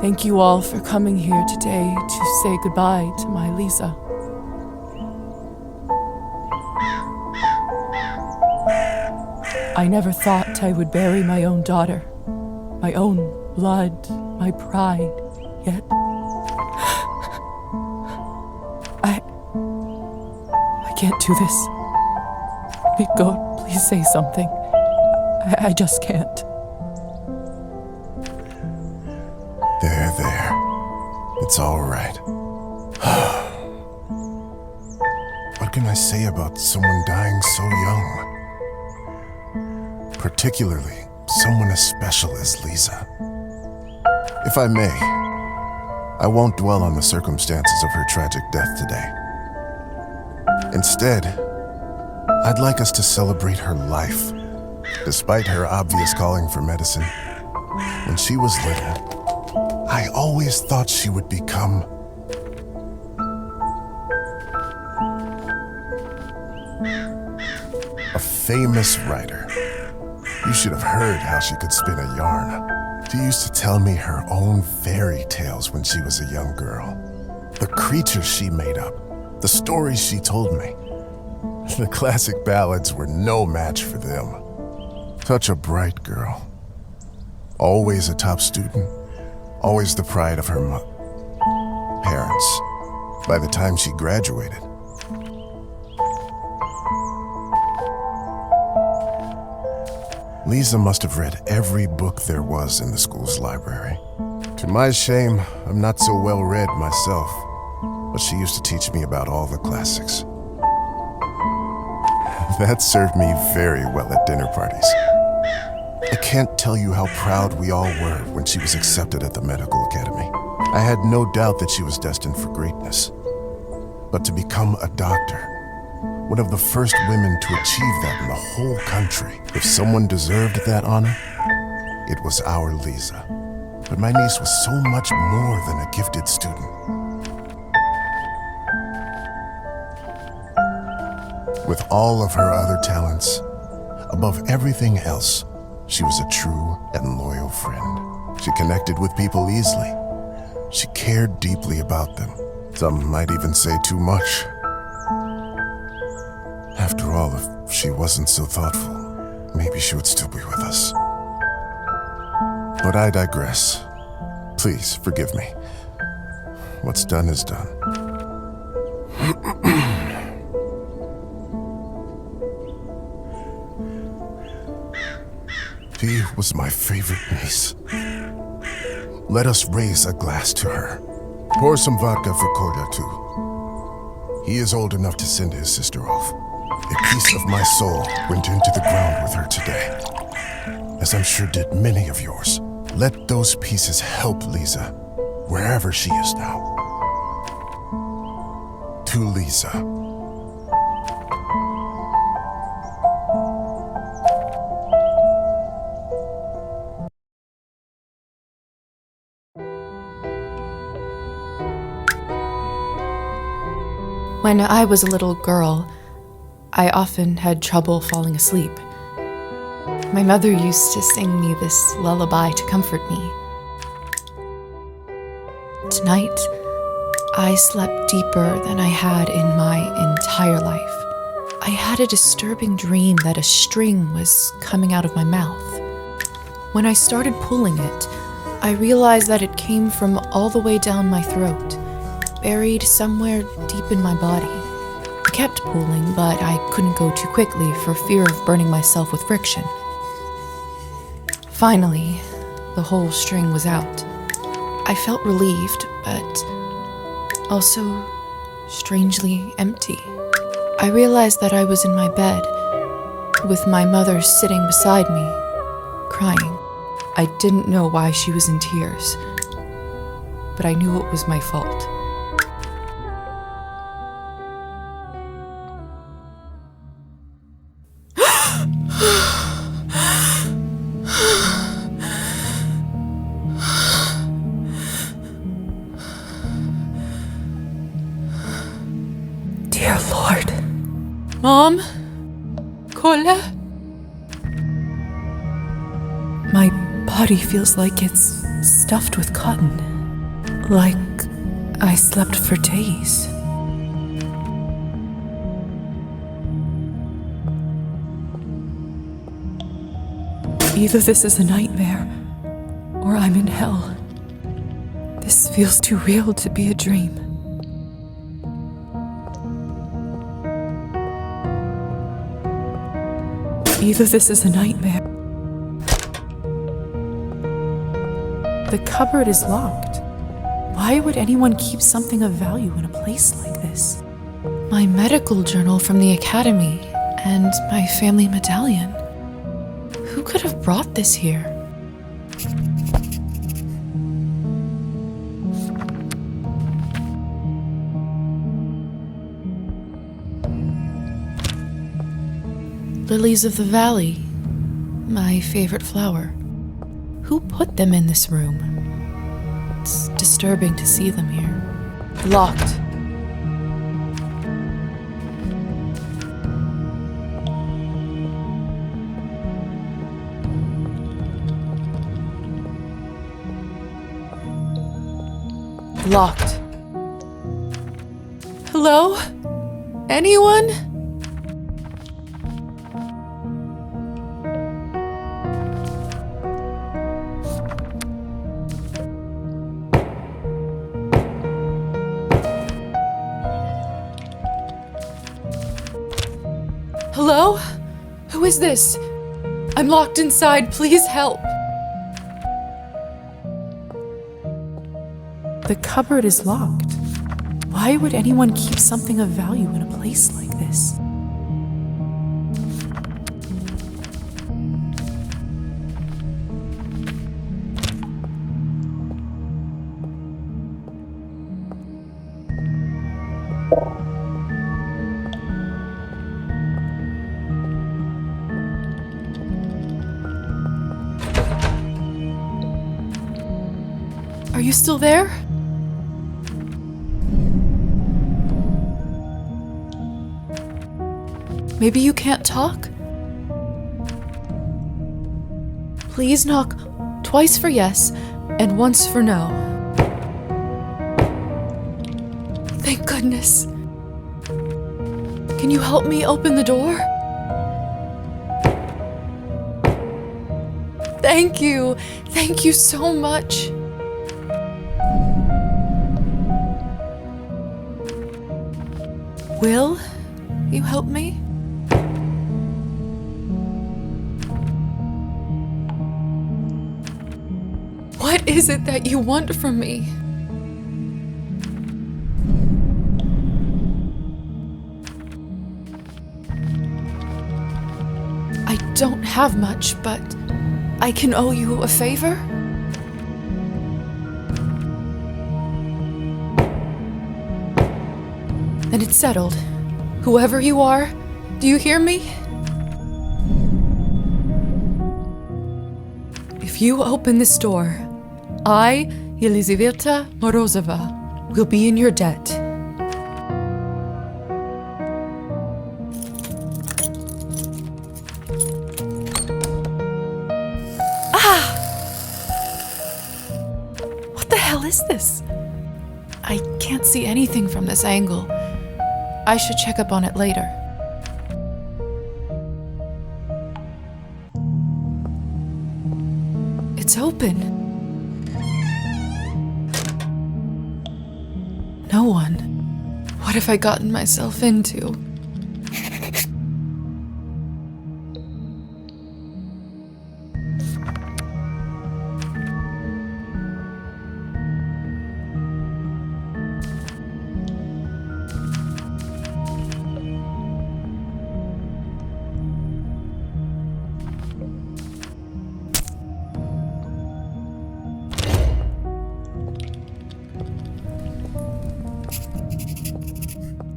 Thank you all for coming here today to say goodbye to my Lisa. I never thought I would bury my own daughter, my own blood, my pride, yet I can't do this. God, please say something. I just can't. There. It's all right. What can I say about someone dying so young? Particularly someone as special as Lisa. If I may, I won't dwell on the circumstances of her tragic death today. Instead, I'd like us to celebrate her life. Despite her obvious calling for medicine, when she was little, I always thought she would become a famous writer. You should have heard how she could spin a yarn. She used to tell me her own fairy tales when she was a young girl. The creatures she made up, the stories she told me. The classic ballads were no match for them. Such a bright girl. Always a top student. Always the pride of her parents. By the time she graduated, Lisa must have read every book there was in the school's library. To my shame, I'm not so well read myself, but she used to teach me about all the classics. That served me very well at dinner parties. I can't tell you how proud we all were when she was accepted at the medical academy. I had no doubt that she was destined for greatness. But to become a doctor, one of the first women to achieve that in the whole country, if someone deserved that honor, it was our Lisa. But my niece was so much more than a gifted student. With all of her other talents, above everything else, she was a true and loyal friend. She connected with people easily. She cared deeply about them. Some might even say too much. After all, if she wasn't so thoughtful, maybe she would still be with us. But I digress. Please forgive me. What's done is done. She was my favorite niece. Let us raise a glass to her. Pour some vodka for Koda, too. He is old enough to send his sister off. A piece of my soul went into the ground with her today, as I'm sure did many of yours. Let those pieces help Lisa, wherever she is now. To Lisa. When I was a little girl, I often had trouble falling asleep. My mother used to sing me this lullaby to comfort me. Tonight, I slept deeper than I had in my entire life. I had a disturbing dream that a string was coming out of my mouth. When I started pulling it, I realized that it came from all the way down my throat, buried somewhere deep in my body. I kept pulling, but I couldn't go too quickly for fear of burning myself with friction. Finally, the whole string was out. I felt relieved, but also strangely empty. I realized that I was in my bed, with my mother sitting beside me, crying. I didn't know why she was in tears, but I knew it was my fault. Dear Lord. Mom? Kola? My body feels like it's stuffed with cotton. Like I slept for days. Either this is a nightmare, or I'm in hell. This feels too real to be a dream. Either this is a nightmare. The cupboard is locked. Why would anyone keep something of value in a place like this? My medical journal from the academy and my family medallion. Who could have brought this here? Lilies of the valley, my favorite flower. Who put them in this room? It's disturbing to see them here. Locked. Locked. Hello? Anyone? Hello? Who is this? I'm locked inside. Please help. The cupboard is locked. Why would anyone keep something of value in a place like this? Are you still there? Maybe you can't talk? Please knock twice for yes and once for no. Thank goodness. Can you help me open the door? Thank you. Thank you so much. Will you help me? What is it that you want from me? I don't have much, but I can owe you a favor? Then it's settled. Whoever you are, do you hear me? If you open this door, I, Yelizaveta Morozova, will be in your debt. Ah! What the hell is this? I can't see anything from this angle. I should check up on it later. It's open. No one. What have I gotten myself into?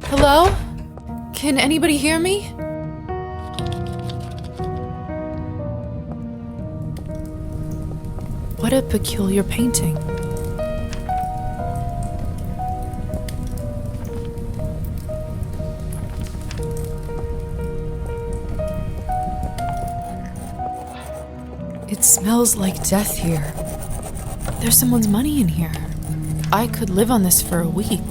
Hello? Can anybody hear me? What a peculiar painting. It smells like death here. There's someone's money in here. I could live on this for a week.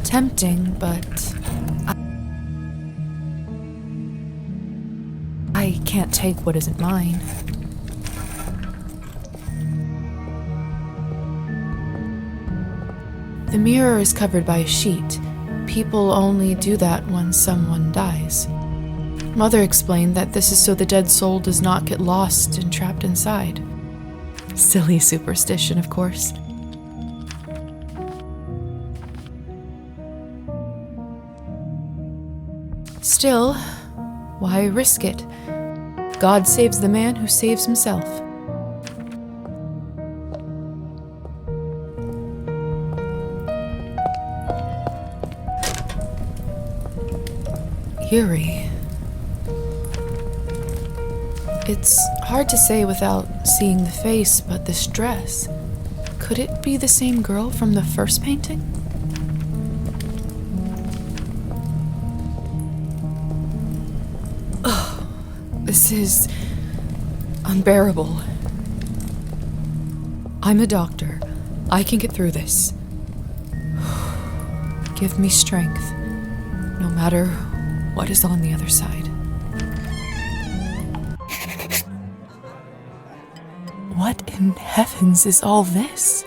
Tempting, but I can't take what isn't mine. The mirror is covered by a sheet. People only do that when someone dies. Mother explained that this is so the dead soul does not get lost and trapped inside. Silly superstition, of course. Still, why risk it? God saves the man who saves himself. Eerie. It's hard to say without seeing the face, but this dress, could it be the same girl from the first painting? Oh, this is unbearable. I'm a doctor. I can get through this. Give me strength, no matter what is on the other side. What in heavens is all this?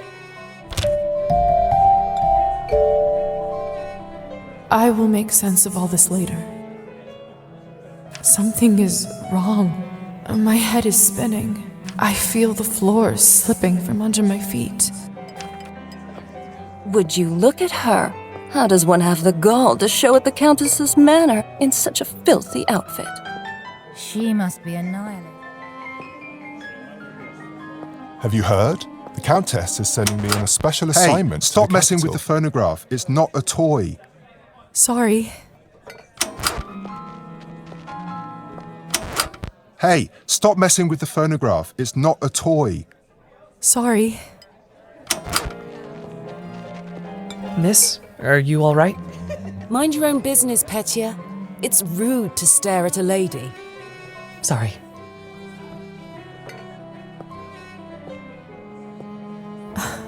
I will make sense of all this later. Something is wrong. My head is spinning. I feel the floor slipping from under my feet. Would you look at her? How does one have the gall to show at the Countess's manor in such a filthy outfit? She must be annihilated. Have you heard? The Countess is sending me on a special assignment. Hey, stop to the messing capital. with the phonograph. It's not a toy. Sorry. Hey, stop messing with the phonograph. It's not a toy. Sorry. Miss, are you all right? Mind your own business, Petya. It's rude to stare at a lady. Sorry.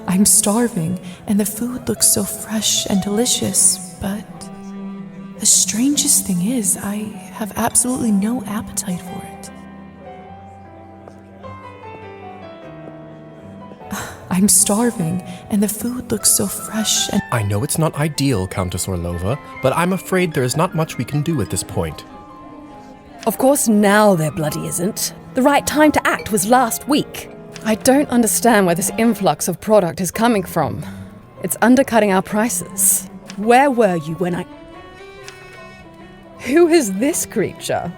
I'm starving, and the food looks so fresh and delicious, but the strangest thing is, I have absolutely no appetite for it. I'm starving, and the food looks so fresh and... I know it's not ideal, Countess Orlova, but I'm afraid there is not much we can do at this point. Of course now there bloody isn't. The right time to act was last week. I don't understand where this influx of product is coming from. It's undercutting our prices. Where were you when I... Who is this creature?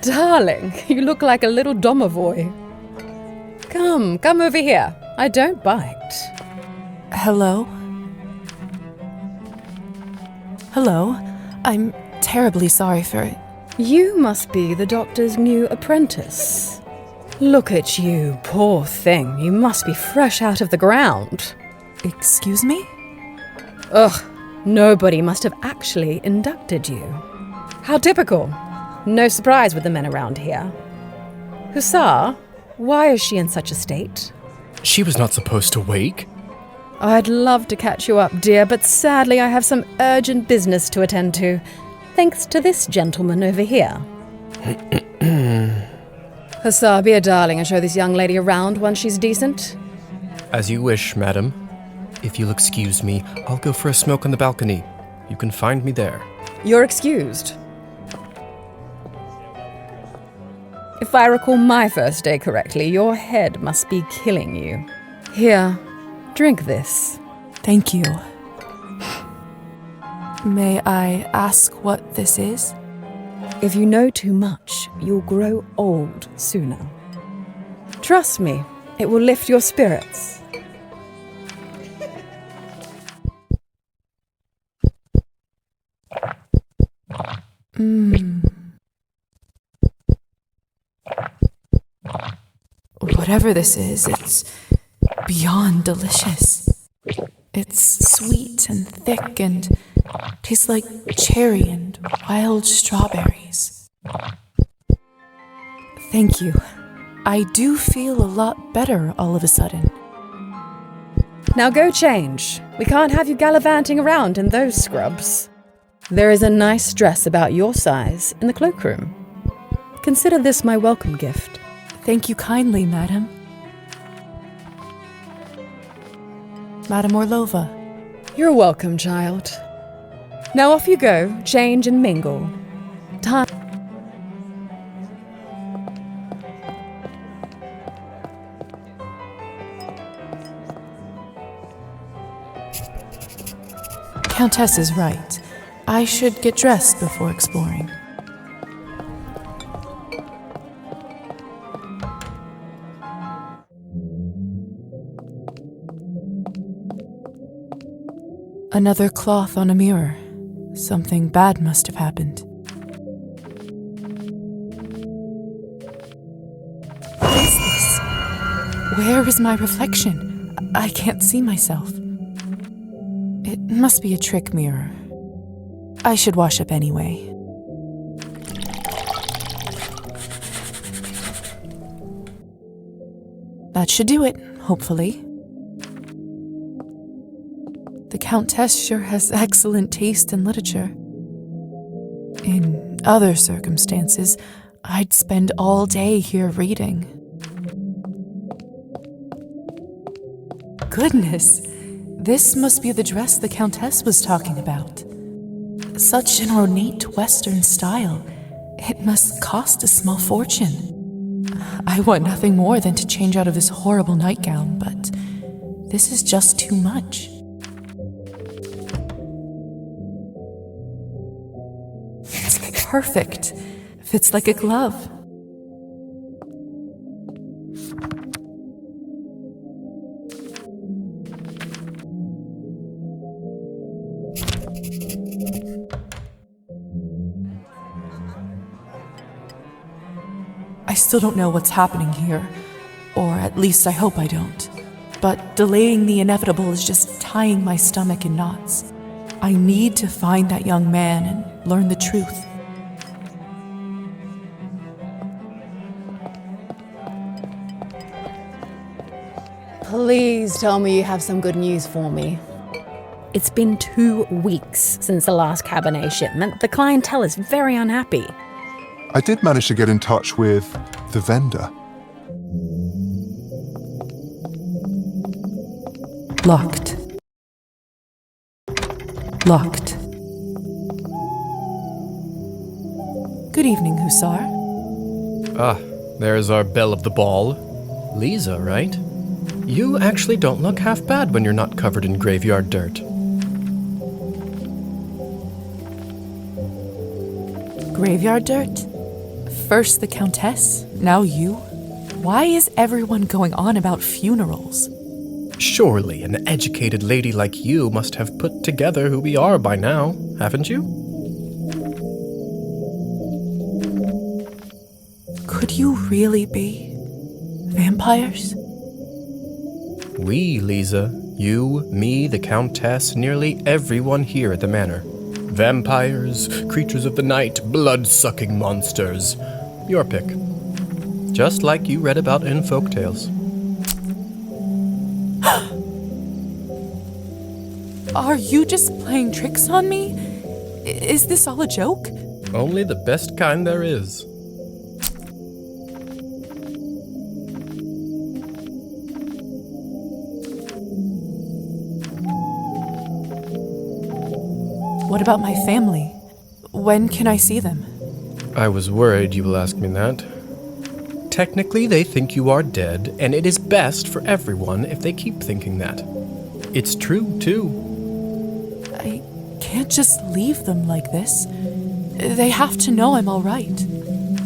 Darling, you look like a little domovoi. Come over here. I don't bite. Hello? Hello? I'm terribly sorry for it. You must be the doctor's new apprentice. Look at you, poor thing. You must be fresh out of the ground. Excuse me? Ugh, nobody must have actually inducted you. How typical. No surprise with the men around here. Hussar, why is she in such a state? She was not supposed to wake. I'd love to catch you up, dear, but sadly I have some urgent business to attend to, thanks to this gentleman over here. Hussar, be a darling and show this young lady around once she's decent. As you wish, madam. If you'll excuse me, I'll go for a smoke on the balcony. You can find me there. You're excused. If I recall my first day correctly, your head must be killing you. Here, drink this. Thank you. May I ask what this is? If you know too much, you'll grow old sooner. Trust me, it will lift your spirits. Whatever this is, it's beyond delicious. It's sweet and thick and tastes like cherry and wild strawberries. Thank you. I do feel a lot better all of a sudden. Now go change. We can't have you gallivanting around in those scrubs. There is a nice dress about your size in the cloakroom. Consider this my welcome gift. Thank you kindly, madam. Madam Orlova. You're welcome, child. Now off you go, change and mingle. Time. Countess is right. I should get dressed before exploring. Another cloth on a mirror. Something bad must have happened. What is this? Where is my reflection? I can't see myself. It must be a trick mirror. I should wash up anyway. That should do it, hopefully. The Countess sure has excellent taste in literature. In other circumstances, I'd spend all day here reading. Goodness, this must be the dress the Countess was talking about. Such an ornate Western style. It must cost a small fortune. I want nothing more than to change out of this horrible nightgown, but this is just too much. It's perfect. Fits like a glove. I still don't know what's happening here, or at least I hope I don't. But delaying the inevitable is just tying my stomach in knots. I need to find that young man and learn the truth. Please tell me you have some good news for me. It's been 2 weeks since the last Cabernet shipment. The clientele is very unhappy. I did manage to get in touch with the vendor. Locked. Locked. Good evening, Hussar. Ah, there's our belle of the ball. Lisa, right? You actually don't look half bad when you're not covered in graveyard dirt. Graveyard dirt? First the Countess, now you? Why is everyone going on about funerals? Surely an educated lady like you must have put together who we are by now, haven't you? Could you really be vampires? We, Lisa. You, me, the Countess, nearly everyone here at the manor. Vampires, creatures of the night, blood-sucking monsters. Your pick. Just like you read about in folktales. Are you just playing tricks on me? Is this all a joke? Only the best kind there is. What about my family? When can I see them? I was worried you will ask me that. Technically, they think you are dead, and it is best for everyone if they keep thinking that. It's true, too. I can't just leave them like this. They have to know I'm all right.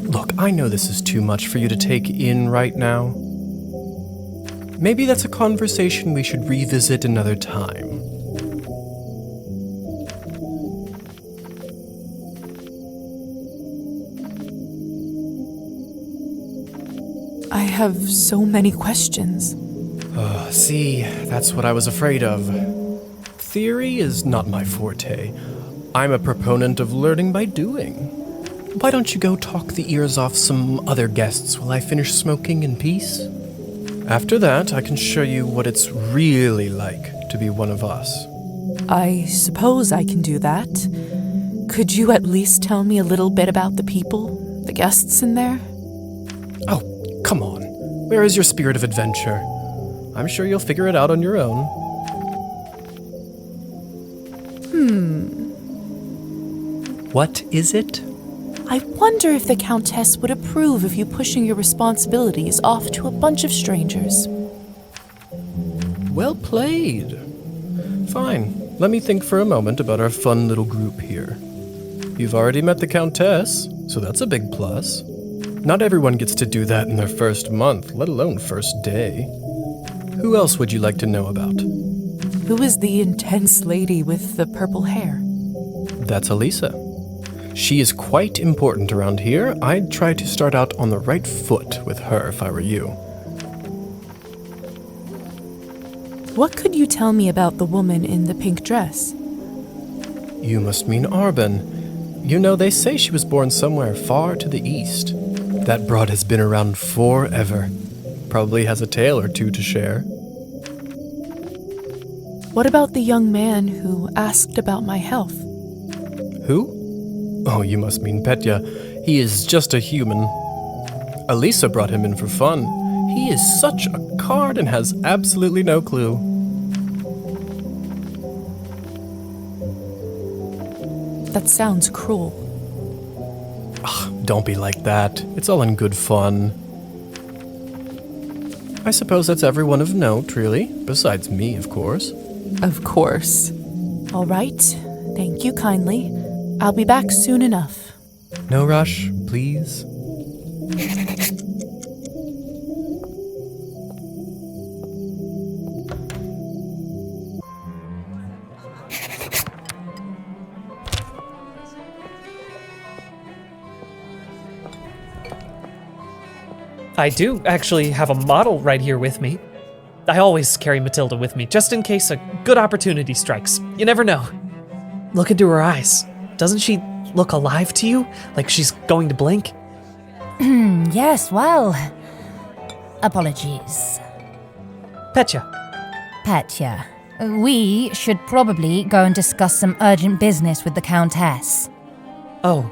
Look, I know this is too much for you to take in right now. Maybe that's a conversation we should revisit another time. I have so many questions. See, that's what I was afraid of. Theory is not my forte. I'm a proponent of learning by doing. why don't you go talk the ears off some other guests while I finish smoking in peace? After that, I can show you what it's really like to be one of us. I suppose I can do that. Could you at least tell me a little bit about the people, the guests in there? Oh, come on. Where is your spirit of adventure? I'm sure you'll figure it out on your own. What is it? I wonder if the Countess would approve of you pushing your responsibilities off to a bunch of strangers. Well played. Fine. Let me think for a moment about our fun little group here. You've already met the Countess, so that's a big plus. Not everyone gets to do that in their first month, let alone first day. Who else would you like to know about? Who is the intense lady with the purple hair? That's Elisa. She is quite important around here. I'd try to start out on the right foot with her if I were you. What could you tell me about the woman in the pink dress? You must mean Arben. You know, they say she was born somewhere far to the east. That broad has been around forever. Probably has a tale or two to share. What about the young man who asked about my health? Who? Oh, you must mean Petya. He is just a human. Elisa brought him in for fun. He is such a card and has absolutely no clue. That sounds cruel. Ugh, don't be like that. It's all in good fun. I suppose that's everyone of note, really. Besides me, of course. Of course. All right. Thank you kindly. I'll be back soon enough. No rush, please. I do actually have a model right here with me. I always carry Matilda with me, just in case a good opportunity strikes. You never know. Look into her eyes. Doesn't she look alive to you? Like she's going to blink? Yes, well... Apologies. Petya. Petya, we should probably go and discuss some urgent business with the Countess. Oh,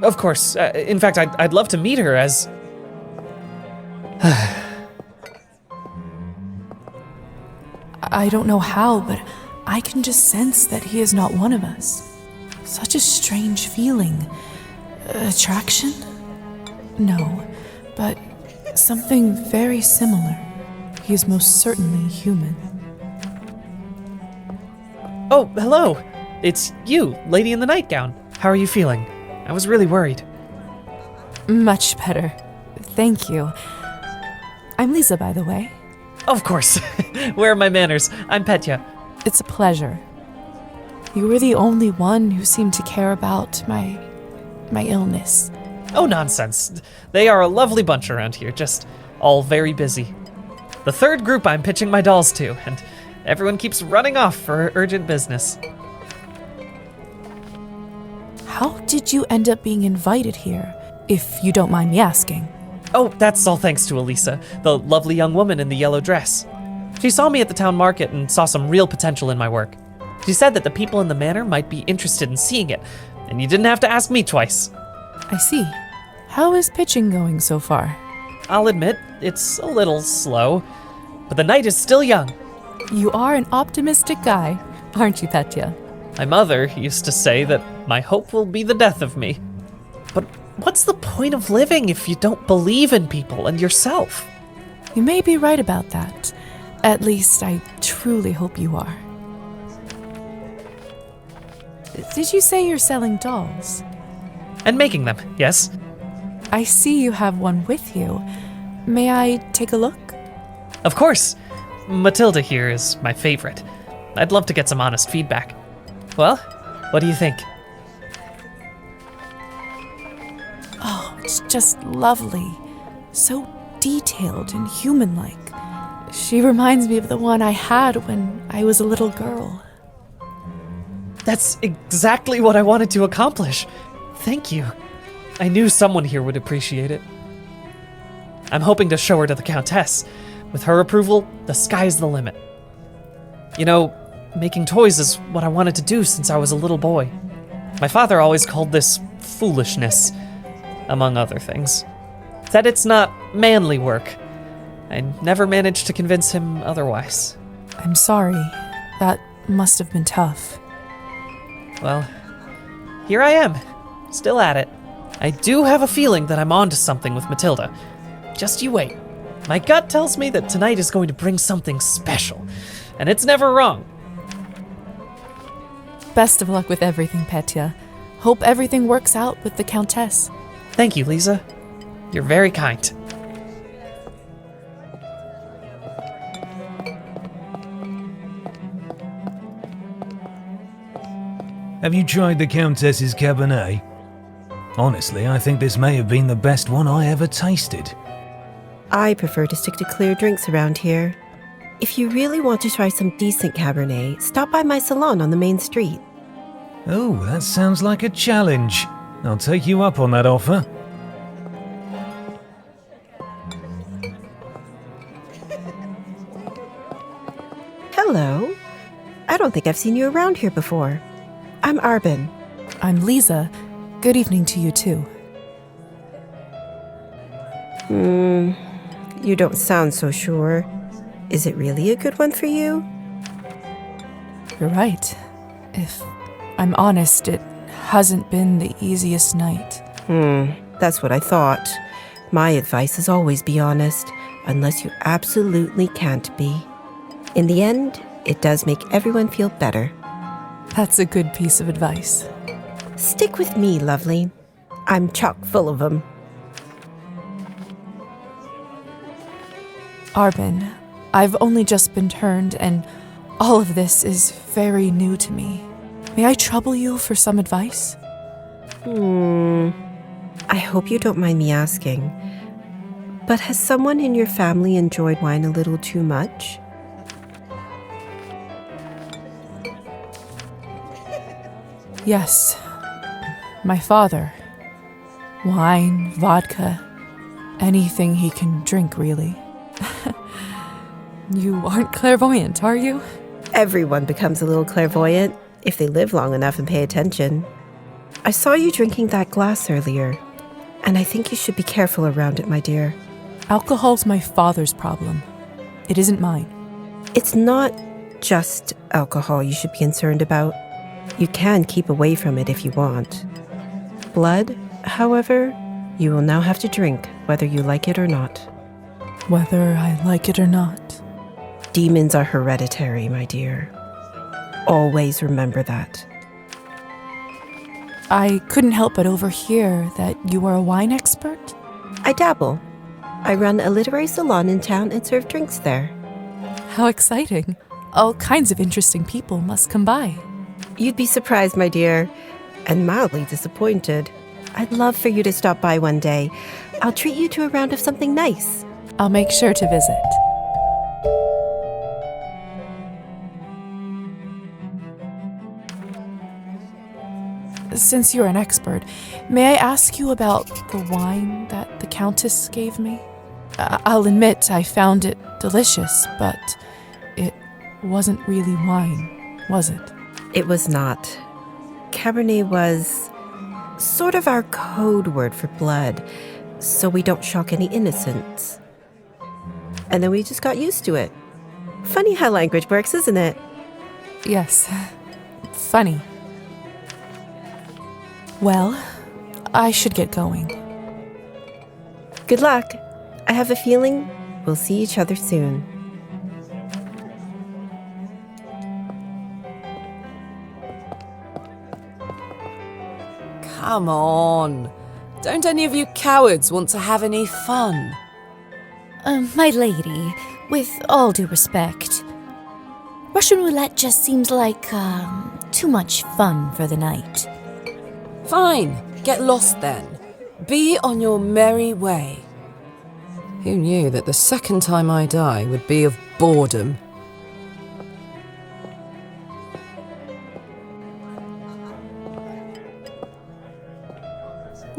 of course. In fact, I'd love to meet her as... I don't know how, but I can just sense that he is not one of us. Such a strange feeling. Attraction? No, but something very similar. He is most certainly human. Oh, hello. It's you, lady in the nightgown. How are you feeling? I was really worried. Much better. Thank you. I'm Lisa, by the way. Of course. Where are my manners? I'm Petya. It's a pleasure. You were the only one who seemed to care about my illness. Oh, nonsense. They are a lovely bunch around here, just all very busy. The third group I'm pitching my dolls to, and everyone keeps running off for urgent business. How did you end up being invited here, if you don't mind me asking? Oh, that's all thanks to Elisa, the lovely young woman in the yellow dress. She saw me at the town market and saw some real potential in my work. She said that the people in the manor might be interested in seeing it, and you didn't have to ask me twice. I see. How is pitching going so far? I'll admit, it's a little slow, but the night is still young. You are an optimistic guy, aren't you, Petya? My mother used to say that my hope will be the death of me. But what's the point of living if you don't believe in people and yourself? You may be right about that. At least, I truly hope you are. Did you say you're selling dolls? And making them, yes. I see you have one with you. May I take a look? Of course. Matilda here is my favorite. I'd love to get some honest feedback. Well, what do you think? Oh, it's just lovely. So detailed and human-like. She reminds me of the one I had when I was a little girl. That's exactly what I wanted to accomplish. Thank you. I knew someone here would appreciate it. I'm hoping to show her to the Countess. With her approval, the sky's the limit. You know, making toys is what I wanted to do since I was a little boy. My father always called this foolishness, among other things. Said it's not manly work. I never managed to convince him otherwise. I'm sorry. That must have been tough. Well, here I am, still at it. I do have a feeling that I'm onto something with Matilda. Just you wait. My gut tells me that tonight is going to bring something special, and it's never wrong. Best of luck with everything, Petya. Hope everything works out with the Countess. Thank you, Lisa. You're very kind. Have you tried the Countess's Cabernet? Honestly, I think this may have been the best one I ever tasted. I prefer to stick to clear drinks around here. If you really want to try some decent Cabernet, stop by my salon on the main street. Oh, that sounds like a challenge. I'll take you up on that offer. Hello. I don't think I've seen you around here before. I'm Arbin. I'm Lisa. Good evening to you, too. You don't sound so sure. Is it really a good one for you? You're right. If I'm honest, it hasn't been the easiest night. That's what I thought. My advice is always be honest, unless you absolutely can't be. In the end, it does make everyone feel better. That's a good piece of advice. Stick with me, lovely. I'm chock full of them. Arbin, I've only just been turned, and all of this is very new to me. May I trouble you for some advice? I hope you don't mind me asking, but has someone in your family enjoyed wine a little too much? Yes. My father. Wine, vodka, anything he can drink, really. You aren't clairvoyant, are you? Everyone becomes a little clairvoyant if they live long enough and pay attention. I saw you drinking that glass earlier, and I think you should be careful around it, my dear. Alcohol's my father's problem. It isn't mine. It's not just alcohol you should be concerned about. You can keep away from it if you want. Blood, however, you will now have to drink whether you like it or not. Whether I like it or not. Demons are hereditary, my dear. Always remember that. I couldn't help but overhear that you are a wine expert? I dabble. I run a literary salon in town and serve drinks there. How exciting. All kinds of interesting people must come by. You'd be surprised, my dear, and mildly disappointed. I'd love for you to stop by one day. I'll treat you to a round of something nice. I'll make sure to visit. Since you're an expert, may I ask you about the wine that the Countess gave me? I'll admit I found it delicious, but it wasn't really wine, was it? It was not. Cabernet was sort of our code word for blood, so we don't shock any innocents. And then we just got used to it. Funny how language works, isn't it? Yes. Funny. Well, I should get going. Good luck. I have a feeling we'll see each other soon. Come on. Don't any of you cowards want to have any fun? My lady, with all due respect, Russian roulette just seems like, too much fun for the night. Fine, get lost then. Be on your merry way. Who knew that the second time I die would be of boredom?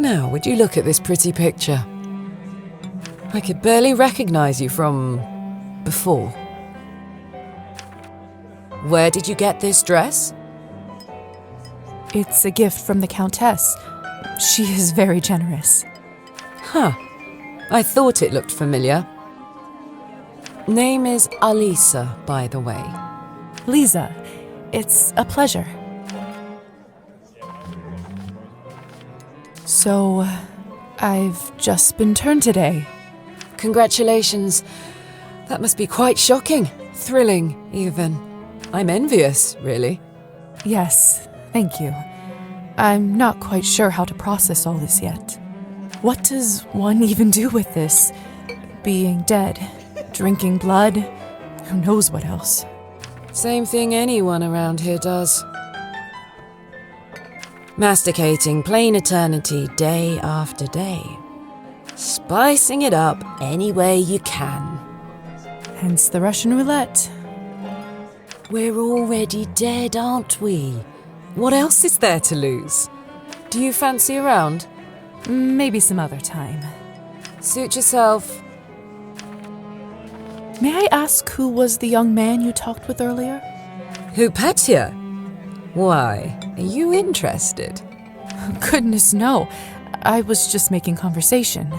Now, would you look at this pretty picture? I could barely recognize you from before. Where did you get this dress? It's a gift from the Countess. She is very generous. Huh. I thought it looked familiar. Name is Alisa, by the way. Lisa, it's a pleasure. So, I've just been turned today. Congratulations. That must be quite shocking. Thrilling, even. I'm envious, really. Yes, thank you. I'm not quite sure how to process all this yet. What does one even do with this? Being dead, drinking blood, who knows what else? Same thing anyone around here does. Masticating plain eternity day after day. Spicing it up any way you can. Hence the Russian roulette. We're already dead, aren't we? What else is there to lose? Do you fancy a round? Maybe some other time. Suit yourself. May I ask who was the young man you talked with earlier? Who, Petya? Why, are you interested? Goodness, no. I was just making conversation.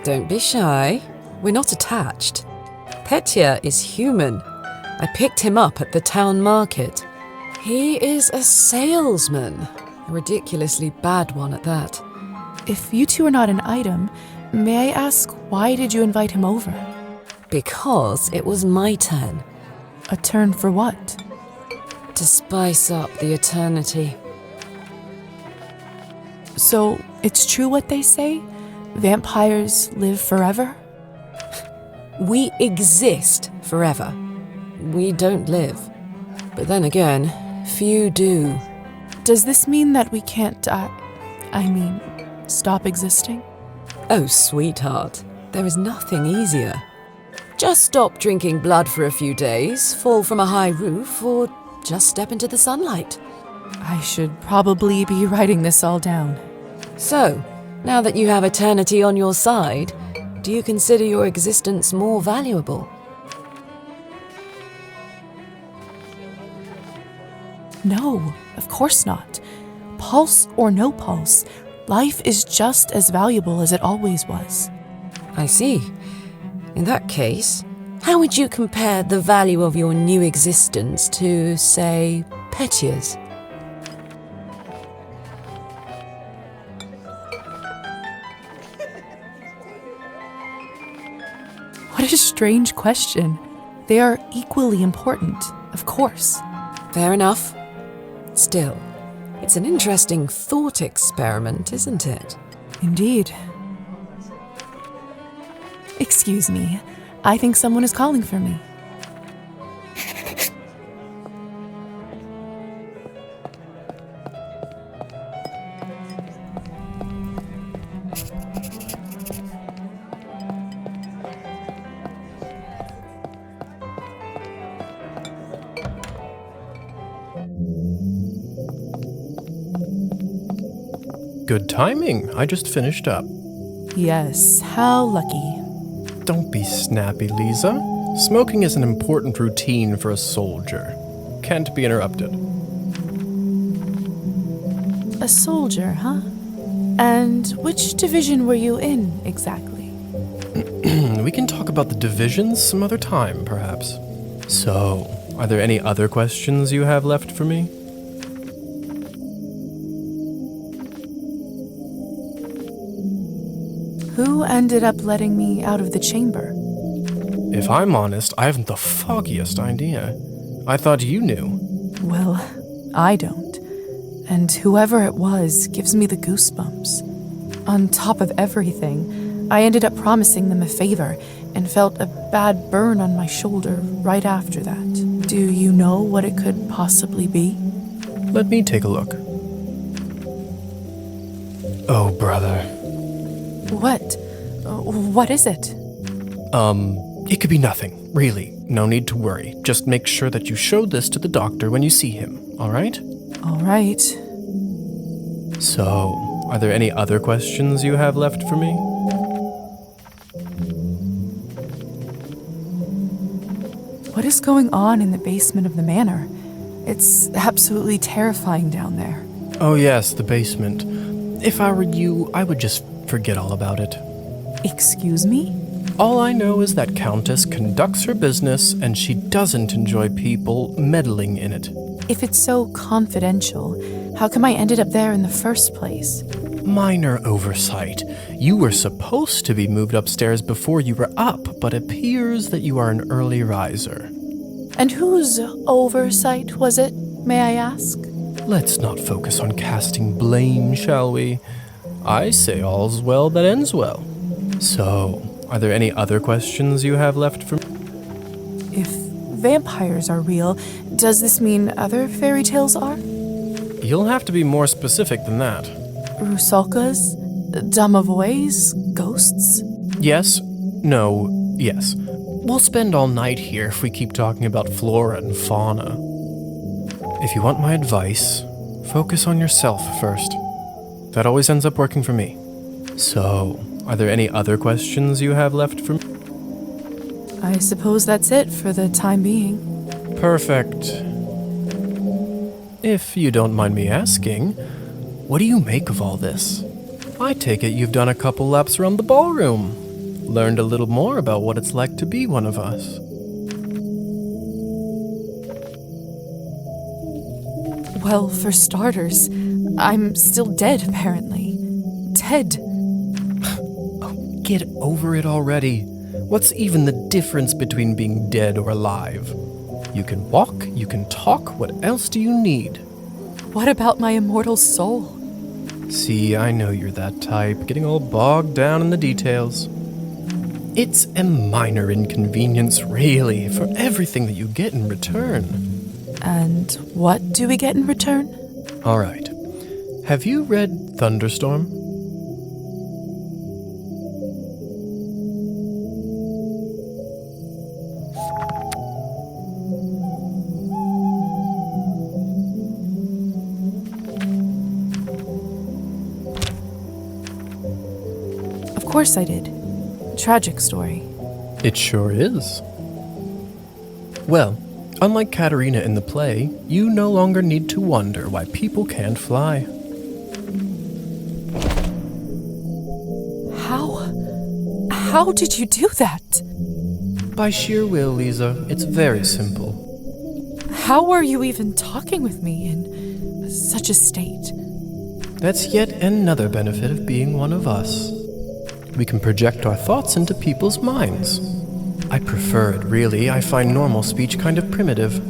Don't be shy. We're not attached. Petya is human. I picked him up at the town market. He is a salesman. A ridiculously bad one at that. If you two are not an item, may I ask why did you invite him over? Because it was my turn. A turn for what? To spice up the eternity. So, it's true what they say? Vampires live forever? We exist forever. We don't live. But then again, few do. Does this mean that we can't die? Stop existing? Oh, sweetheart, there is nothing easier. Just stop drinking blood for a few days, fall from a high roof, or just step into the sunlight. I should probably be writing this all down. So, now that you have eternity on your side, do you consider your existence more valuable? No, of course not. Pulse or no pulse, life is just as valuable as it always was. I see. In that case, how would you compare the value of your new existence to, say, Petya's? What a strange question. They are equally important, of course. Fair enough. Still, it's an interesting thought experiment, isn't it? Indeed. Excuse me. I think someone is calling for me. Good timing. I just finished up. Yes, how lucky. Don't be snappy, Lisa. Smoking is an important routine for a soldier. Can't be interrupted. A soldier, huh? And which division were you in, exactly? We can talk about the divisions some other time, perhaps. So, are there any other questions you have left for me? Who ended up letting me out of the chamber? If I'm honest, I haven't the foggiest idea. I thought you knew. Well, I don't. And whoever it was gives me the goosebumps. On top of everything, I ended up promising them a favor and felt a bad burn on my shoulder right after that. Do you know what it could possibly be? Let me take a look. Oh, brother. What? What is it? It could be nothing, really. No need to worry. Just make sure that you show this to the doctor when you see him, all right? All right. So, are there any other questions you have left for me? What is going on in the basement of the manor? It's absolutely terrifying down there. Oh yes, the basement. If I were you, I would just forget all about it. Excuse me? All I know is that Countess conducts her business and she doesn't enjoy people meddling in it. If it's so confidential, how come I ended up there in the first place? Minor oversight. You were supposed to be moved upstairs before you were up, but appears that you are an early riser. And whose oversight was it, may I ask? Let's not focus on casting blame, shall we? I say all's well that ends well. So, are there any other questions you have left for me? If vampires are real, does this mean other fairy tales are? You'll have to be more specific than that. Rusalkas? Domovoys? Ghosts? Yes, no, yes. We'll spend all night here if we keep talking about flora and fauna. If you want my advice, focus on yourself first. That always ends up working for me. So, are there any other questions you have left for me? I suppose that's it for the time being. Perfect. If you don't mind me asking, what do you make of all this? I take it you've done a couple laps around the ballroom. Learned a little more about what it's like to be one of us. Well, for starters, I'm still dead, apparently. Dead. Oh, get over it already. What's even the difference between being dead or alive? You can walk, you can talk, what else do you need? What about my immortal soul? See, I know you're that type, getting all bogged down in the details. It's a minor inconvenience, really, for everything that you get in return. And what do we get in return? All right. Have you read Thunderstorm? Of course I did. Tragic story. It sure is. Well, unlike Katerina in the play, you no longer need to wonder why people can't fly. How did you do that? By sheer will, Lisa. It's very simple. How are you even talking with me in such a state? That's yet another benefit of being one of us. We can project our thoughts into people's minds. I prefer it, really. I find normal speech kind of primitive.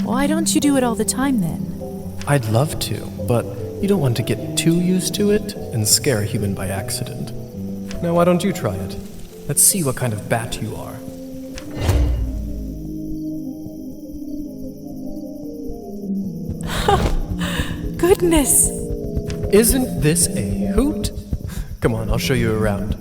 Why don't you do it all the time, then? I'd love to, but you don't want to get too used to it and scare a human by accident. Now, why don't you try it? Let's see what kind of bat you are. Goodness! Isn't this a hoot? Come on, I'll show you around.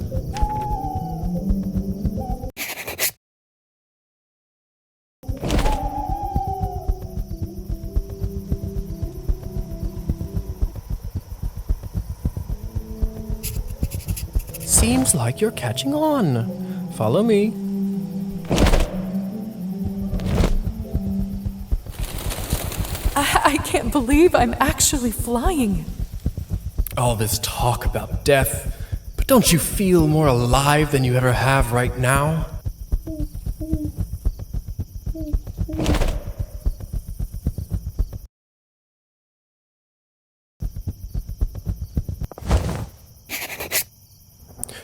Seems like you're catching on. Follow me. I can't believe I'm actually flying. All this talk about death, but don't you feel more alive than you ever have right now?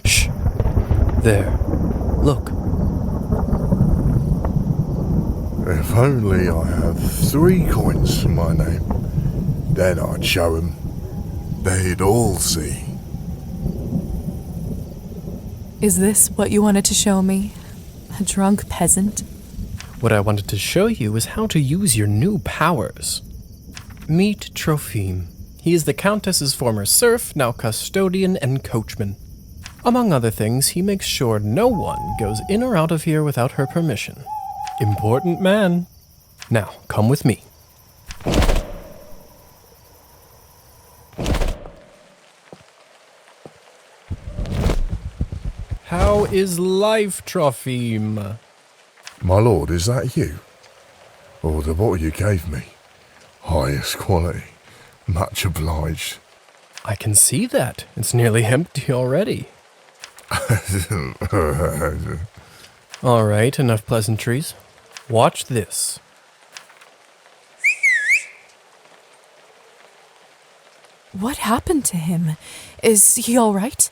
Shh. There. Look. If only I had 3 coins to my name, then I'd show 'em. They'd all see. Is this what you wanted to show me? A drunk peasant? What I wanted to show you is how to use your new powers. Meet Trophime. He is the Countess's former serf, now custodian and coachman. Among other things, he makes sure no one goes in or out of here without her permission. Important man. Now, come with me. is life, Trophime. My lord, is that you? Oh, the bottle you gave me. Highest quality. Much obliged. I can see that. It's nearly empty already. All right, enough pleasantries. Watch this. What happened to him? Is he all right?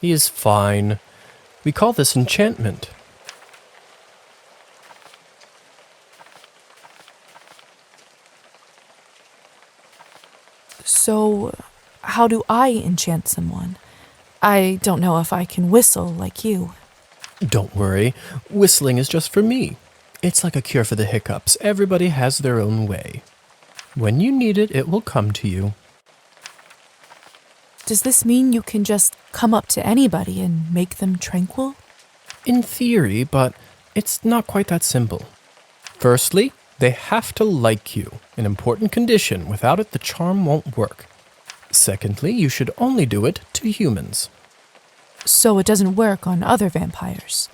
He is fine. We call this enchantment. So, how do I enchant someone? I don't know if I can whistle like you. Don't worry, whistling is just for me. It's like a cure for the hiccups. Everybody has their own way. When you need it, it will come to you. Does this mean you can just come up to anybody and make them tranquil? In theory, but it's not quite that simple. Firstly, they have to like you, an important condition. Without it, the charm won't work. Secondly, you should only do it to humans. So it doesn't work on other vampires?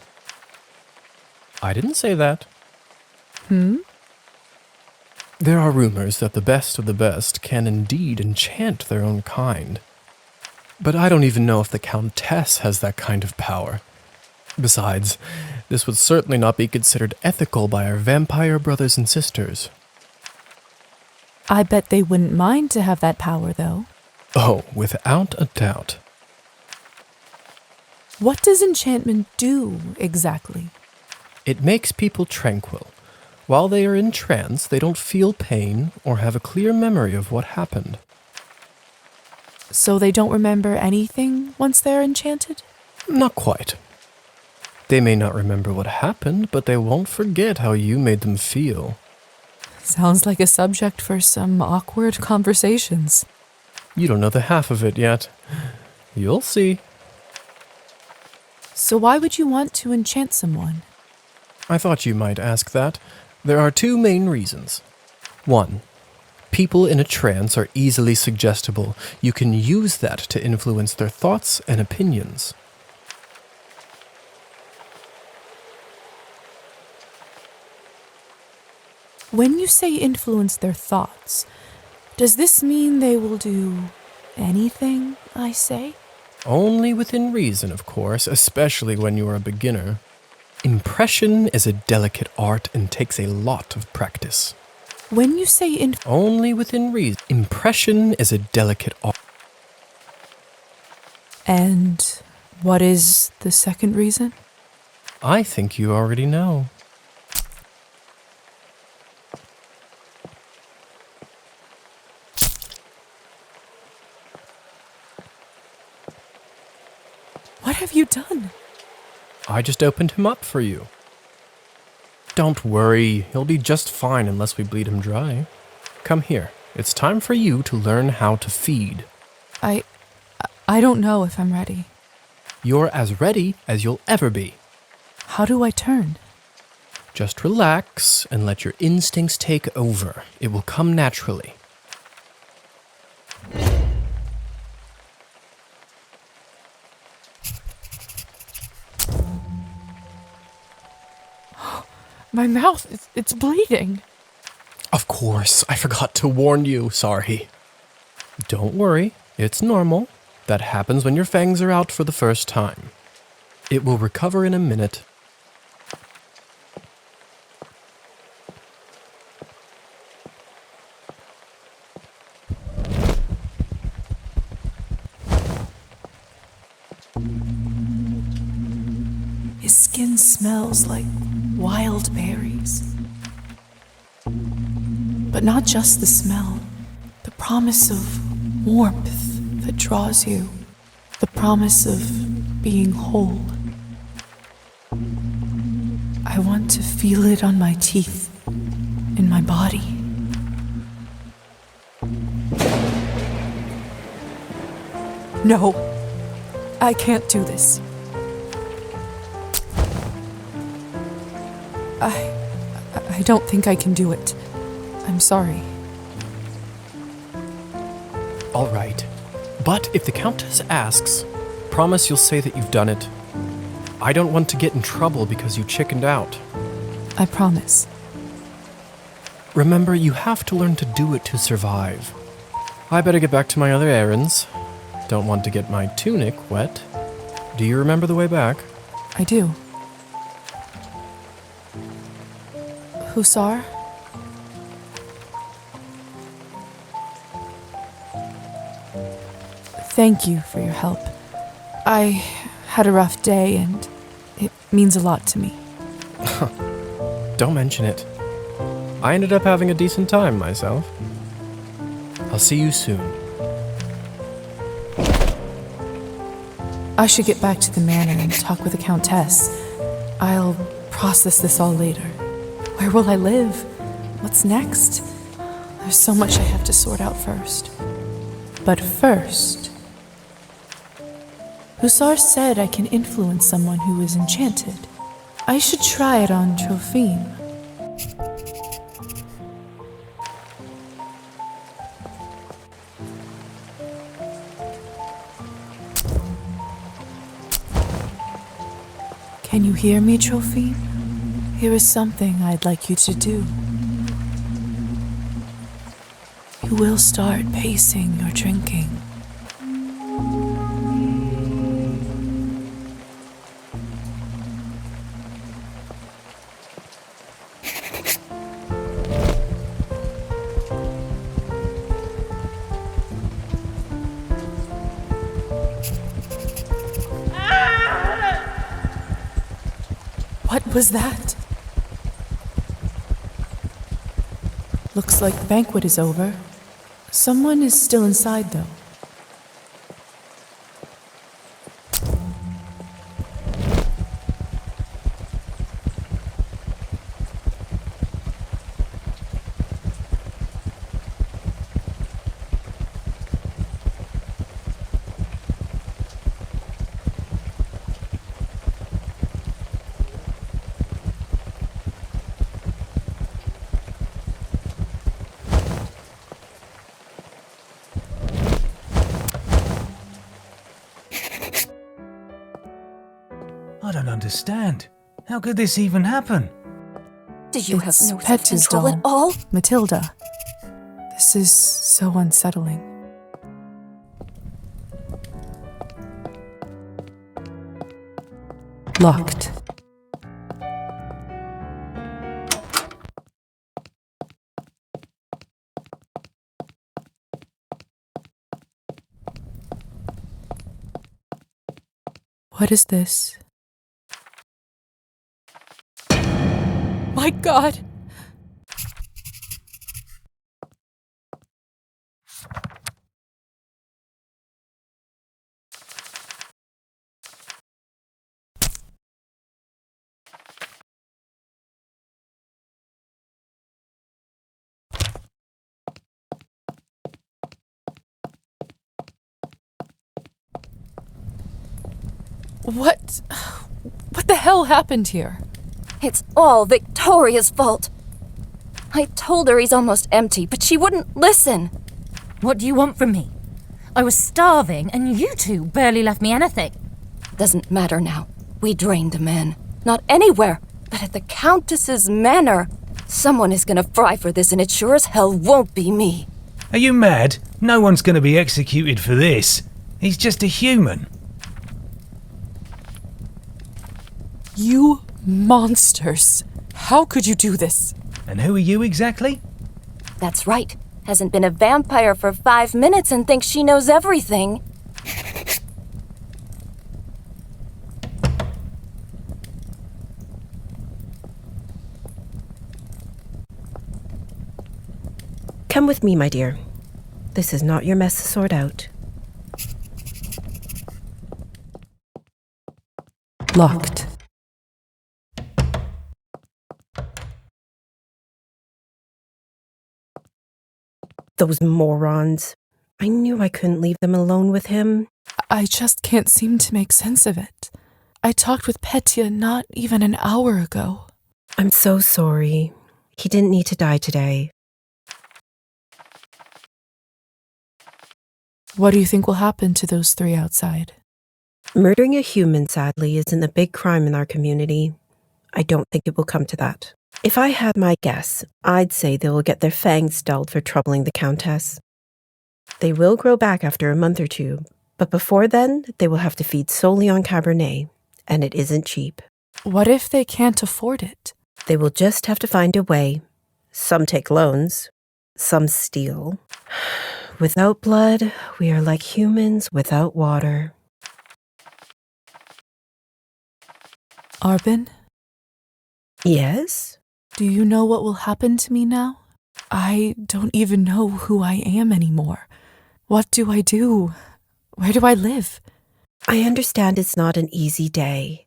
I didn't say that. Hmm? There are rumors that the best of the best can indeed enchant their own kind. But I don't even know if the Countess has that kind of power. Besides, this would certainly not be considered ethical by our vampire brothers and sisters. I bet they wouldn't mind to have that power, though. Oh, without a doubt. What does enchantment do, exactly? It makes people tranquil. While they are in trance, they don't feel pain or have a clear memory of what happened. So they don't remember anything once they're enchanted? Not quite. They may not remember what happened, but they won't forget how you made them feel. Sounds like a subject for some awkward conversations. You don't know the half of it yet. You'll see. So why would you want to enchant someone? I thought you might ask that. There are two main reasons. 1. People in a trance are easily suggestible. You can use that to influence their thoughts and opinions. When you say influence their thoughts, does this mean they will do anything I say? Only within reason, of course, especially when you are a beginner. Impression is a delicate art and takes a lot of practice. When you say Only within reason. Impression is a delicate art. And what is the second reason? I think you already know. What have you done? I just opened him up for you. Don't worry, he'll be just fine unless we bleed him dry. Come here. It's time for you to learn how to feed. I don't know if I'm ready. You're as ready as you'll ever be. How do I turn? Just relax and let your instincts take over. It will come naturally. My mouth, it's bleeding. Of course, I forgot to warn you. Sorry. Don't worry, it's normal. That happens when your fangs are out for the first time. It will recover in a minute. His skin smells like wild berries. But not just the smell, the promise of warmth that draws you, the promise of being whole. I want to feel it on my teeth, in my body. No, I can't do this. I don't think I can do it. I'm sorry. All right. But if the Countess asks, promise you'll say that you've done it. I don't want to get in trouble because you chickened out. I promise. Remember, you have to learn to do it to survive. I better get back to my other errands. Don't want to get my tunic wet. Do you remember the way back? I do. Hussar? Thank you for your help. I had a rough day and it means a lot to me. Don't mention it. I ended up having a decent time myself. I'll see you soon. I should get back to the manor and talk with the Countess. I'll process this all later. Where will I live? What's next? There's so much I have to sort out first. But first, Hussar said I can influence someone who is enchanted. I should try it on Trophime. Can you hear me, Trophime? Here is something I'd like you to do. You will start pacing your drinking. What was that? Looks like the banquet is over. Someone is still inside, though. I don't understand. How could this even happen? Do you have It's no Petya's self-control at doll, all? Matilda. This is so unsettling. Locked. What is this? My God! What the hell happened here? It's all Victoria's fault. I told her he's almost empty, but she wouldn't listen. What do you want from me? I was starving, and you two barely left me anything. Doesn't matter now. We drained the man. Not anywhere, but at the Countess's manor. Someone is gonna fry for this, and it sure as hell won't be me. Are you mad? No one's going to be executed for this. He's just a human. You monsters! How could you do this? And who are you exactly? That's right. Hasn't been a vampire for 5 minutes and thinks she knows everything. Come with me, my dear. This is not your mess to sort out. Locked. Those morons. I knew I couldn't leave them alone with him. I just can't seem to make sense of it. I talked with Petya not even an hour ago. I'm so sorry. He didn't need to die today. What do you think will happen to those three outside? Murdering a human, sadly, isn't a big crime in our community. I don't think it will come to that. If I had my guess, I'd say they will get their fangs dulled for troubling the Countess. They will grow back after a month or two, but before then, they will have to feed solely on Cabernet, and it isn't cheap. What if they can't afford it? They will just have to find a way. Some take loans, some steal. Without blood, we are like humans without water. Arbin, Yes? do you know what will happen to me now? I don't even know who I am anymore. What do I do? Where do I live? I understand it's not an easy day.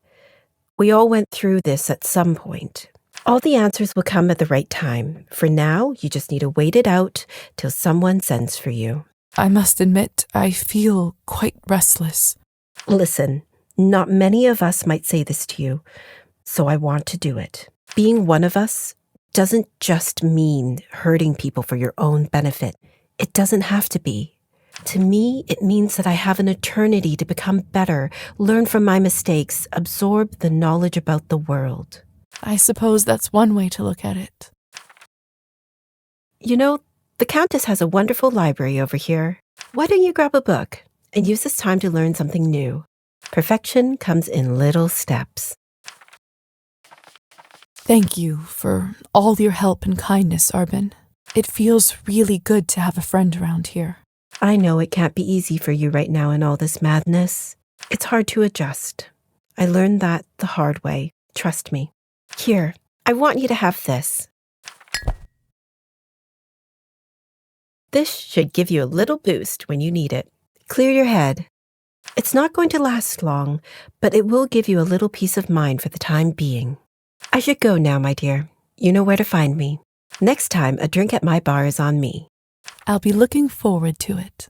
We all went through this at some point. All the answers will come at the right time. For now, you just need to wait it out till someone sends for you. I must admit, I feel quite restless. Listen, not many of us might say this to you, so I want to do it. Being one of us doesn't just mean hurting people for your own benefit. It doesn't have to be. To me, it means that I have an eternity to become better, learn from my mistakes, absorb the knowledge about the world. I suppose that's one way to look at it. You know, the Countess has a wonderful library over here. Why don't you grab a book and use this time to learn something new? Perfection comes in little steps. Thank you for all your help and kindness, Arbin. It feels really good to have a friend around here. I know it can't be easy for you right now in all this madness. It's hard to adjust. I learned that the hard way. Trust me. Here, I want you to have this. This should give you a little boost when you need it. Clear your head. It's not going to last long, but it will give you a little peace of mind for the time being. I should go now, my dear. You know where to find me. Next time, a drink at my bar is on me. I'll be looking forward to it.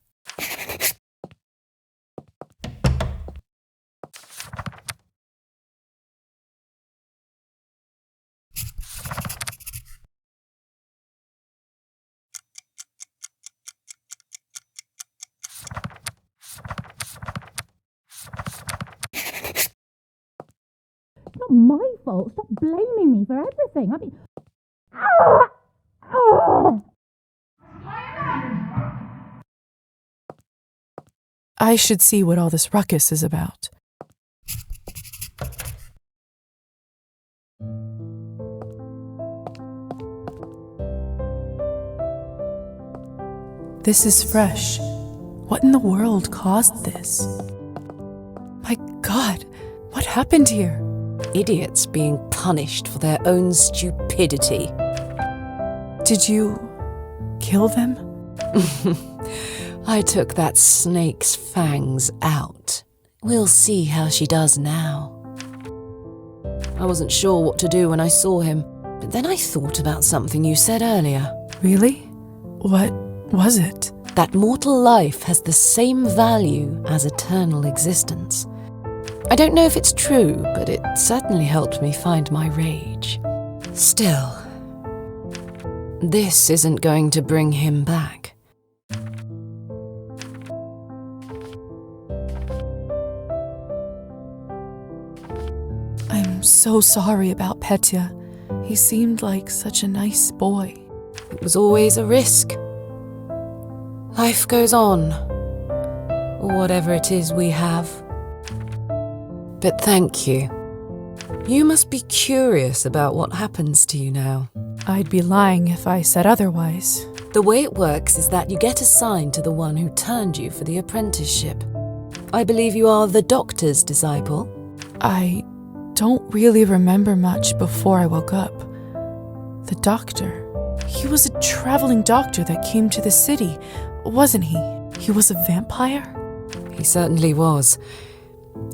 Not my fault. Stop blaming me for everything. I mean... I should see what all this ruckus is about. This is fresh. What in the world caused this? My God, what happened here? Idiots being punished for their own stupidity. Did you kill them? I took that snake's fangs out. We'll see how she does now. I wasn't sure what to do when I saw him, but then I thought about something you said earlier. Really? What was it? That mortal life has the same value as eternal existence. I don't know if it's true, but it certainly helped me find my rage. Still, this isn't going to bring him back. I'm so sorry about Petya. He seemed like such a nice boy. It was always a risk. Life goes on, or whatever it is we have. But thank you. You must be curious about what happens to you now. I'd be lying if I said otherwise. The way it works is that you get assigned to the one who turned you for the apprenticeship. I believe you are the doctor's disciple. I don't really remember much before I woke up. The doctor. He was a traveling doctor that came to the city, wasn't he? He was a vampire? He certainly was.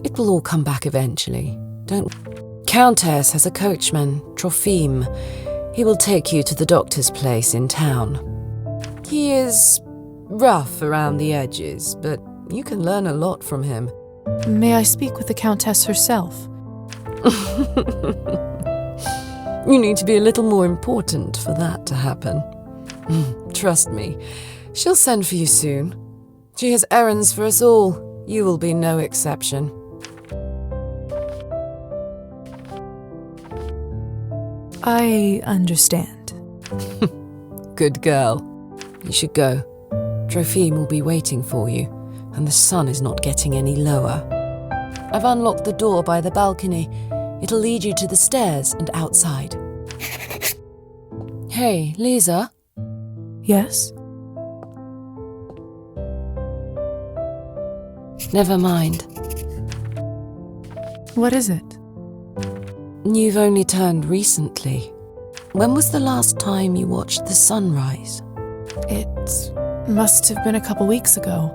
It will all come back eventually. Don't... Countess has a coachman, Trophime. He will take you to the doctor's place in town. He is rough around the edges, but you can learn a lot from him. May I speak with the Countess herself? You need to be a little more important for that to happen. Trust me, she'll send for you soon. She has errands for us all. You will be no exception. I understand. Good girl. You should go. Trophime will be waiting for you, and the sun is not getting any lower. I've unlocked the door by the balcony. It'll lead you to the stairs and outside. Hey, Lisa? Yes? Never mind. What is it? You've only turned recently. When was the last time you watched the sunrise? It must have been a couple weeks ago.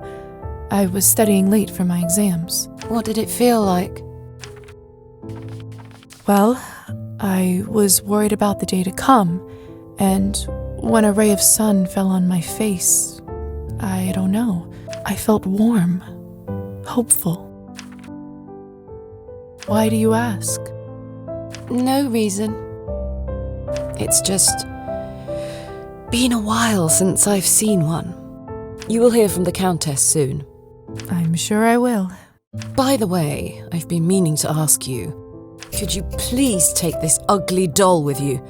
I was studying late for my exams. What did it feel like? Well, I was worried about the day to come, and when a ray of sun fell on my face, I don't know, I felt warm, hopeful. Why do you ask? No reason. It's just been a while since I've seen one. You will hear from the Countess soon. I'm sure I will. By the way, I've been meaning to ask you, could you please take this ugly doll with you?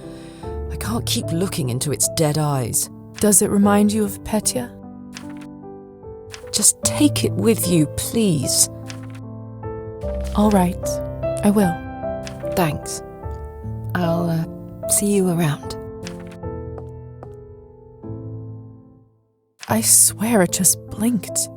I can't keep looking into its dead eyes. Does it remind you of Petya? Just take it with you, please. All right, I will. Thanks. I'll see you around. I swear it just blinked.